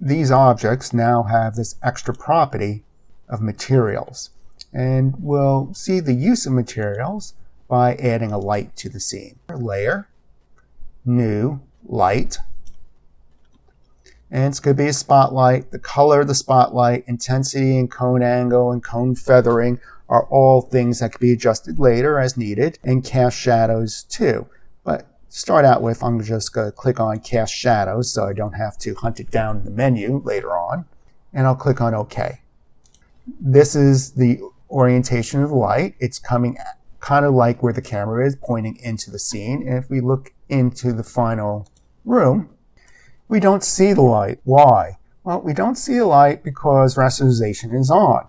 these objects now have this extra property of materials. And we'll see the use of materials by adding a light to the scene. Layer, new, light. And it's going to be a spotlight. The color of the spotlight, intensity and cone angle and cone feathering are all things that can be adjusted later as needed, and cast shadows too. But to start out with, I'm just going to click on cast shadows so I don't have to hunt it down in the menu later on. And I'll click on OK. This is the orientation of the light. It's coming kind of like where the camera is, pointing into the scene. And if we look into the final room, we don't see the light. Why? Well, we don't see the light because rasterization is on.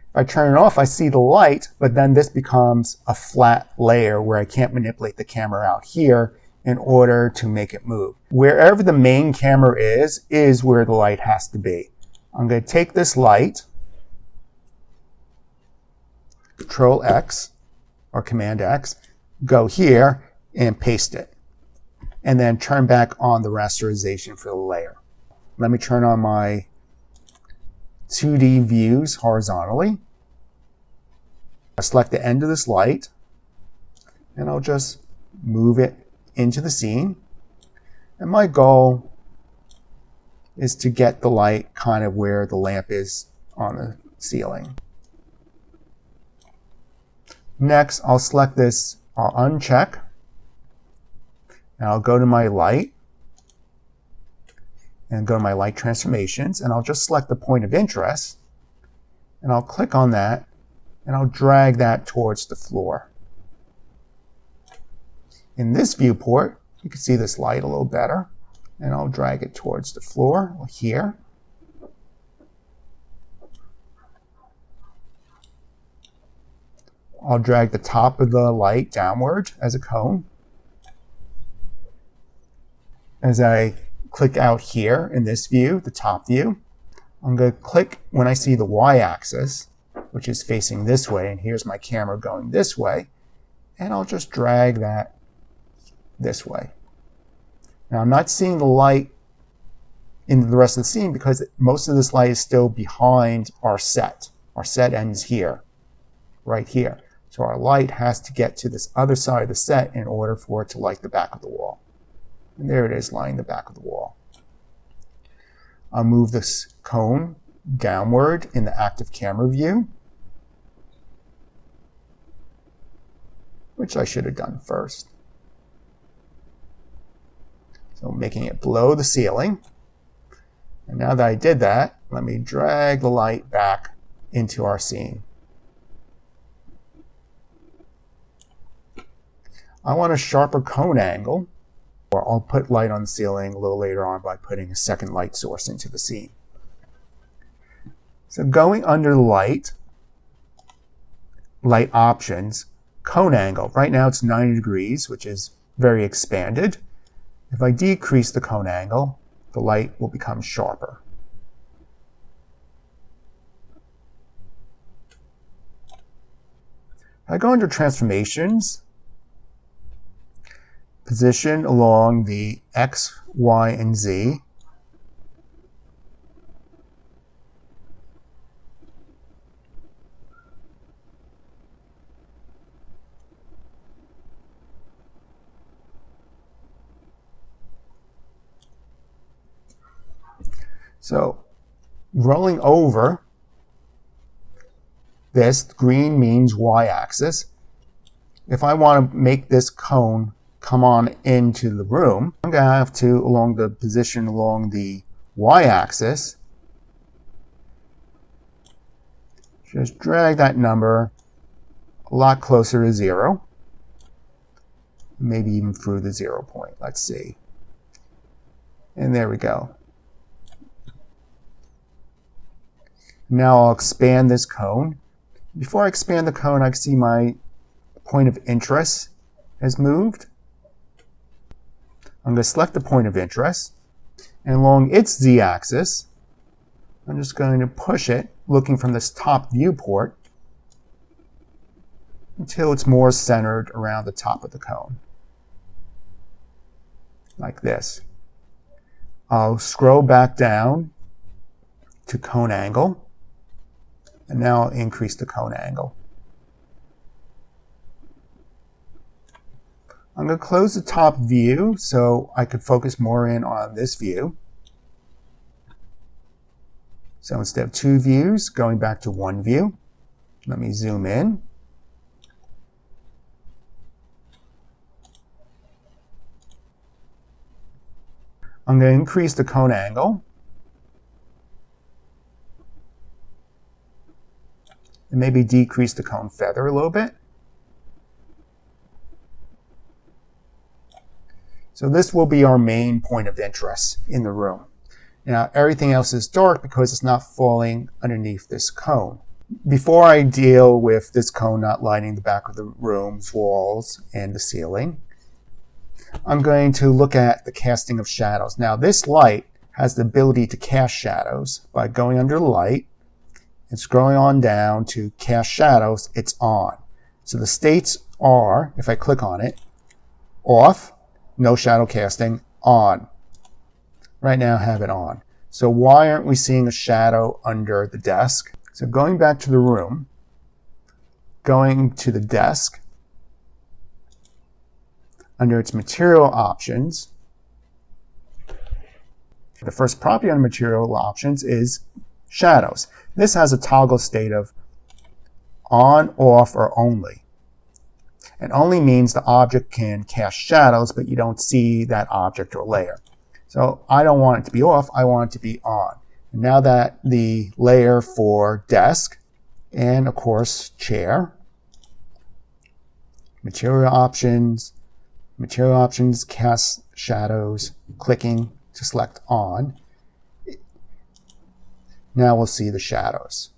If I turn it off, I see the light, but then this becomes a flat layer where I can't manipulate the camera out here in order to make it move. Wherever the main camera is where the light has to be. I'm going to take this light, Control X or Command X, go here and paste it. And then turn back on the rasterization for the layer. Let me turn on my 2D views horizontally. I select the end of this light, and I'll just move it into the scene. And my goal is to get the light kind of where the lamp is on the ceiling. Next, I'll select this, I'll uncheck, and I'll go to my light, and go to my light transformations, and I'll just select the point of interest, and I'll click on that, and I'll drag that towards the floor. In this viewport, you can see this light a little better, and I'll drag it towards the floor here. I'll drag the top of the light downward as a cone. As I click out here in this view, the top view, I'm going to click when I see the y-axis, which is facing this way, and here's my camera going this way, and I'll just drag that this way. Now I'm not seeing the light in the rest of the scene because most of this light is still behind our set. Our set ends here, right here. So our light has to get to this other side of the set in order for it to light the back of the wall. And there it is, lighting the back of the wall. I'll move this cone downward in the active camera view, which I should have done first. So making it below the ceiling. And now that I did that, let me drag the light back into our scene. I want a sharper cone angle, or I'll put light on the ceiling a little later on by putting a second light source into the scene. So going under the light options, cone angle. Right now it's 90 degrees, which is very expanded. If I decrease the cone angle, the light will become sharper. If I go under transformations, position along the X, Y, and Z. So rolling over this, green means y-axis. If I want to make this cone come on into the room, I'm going to have to, along the position along the y-axis, just drag that number a lot closer to 0. Maybe even through the 0 point. Let's see. And there we go. Now I'll expand this cone. Before I expand the cone, I can see my point of interest has moved. I'm going to select the point of interest, and along its z-axis, I'm just going to push it, looking from this top viewport, until it's more centered around the top of the cone, like this. I'll scroll back down to cone angle, and now I'll increase the cone angle. I'm going to close the top view so I could focus more in on this view. So instead of 2 views, going back to 1 view. Let me zoom in. I'm going to increase the cone angle. And maybe decrease the cone feather a little bit. So this will be our main point of interest in the room. Now everything else is dark because it's not falling underneath this cone. Before I deal with this cone not lighting the back of the room's walls and the ceiling, I'm going to look at the casting of shadows. Now this light has the ability to cast shadows by going under the light and scrolling on down to cast shadows. It's on. So the states are, if I click on it, off, no shadow casting, on. Right now I have it on. So why aren't we seeing a shadow under the desk? So going back to the room, going to the desk, under its material options, the first property on material options is shadows. This has a toggle state of on, off, or only. And only means the object can cast shadows, but you don't see that object or layer. So I don't want it to be off, I want it to be on. And now that the layer for desk and of course chair, material options, cast shadows, clicking to select on. Now we'll see the shadows.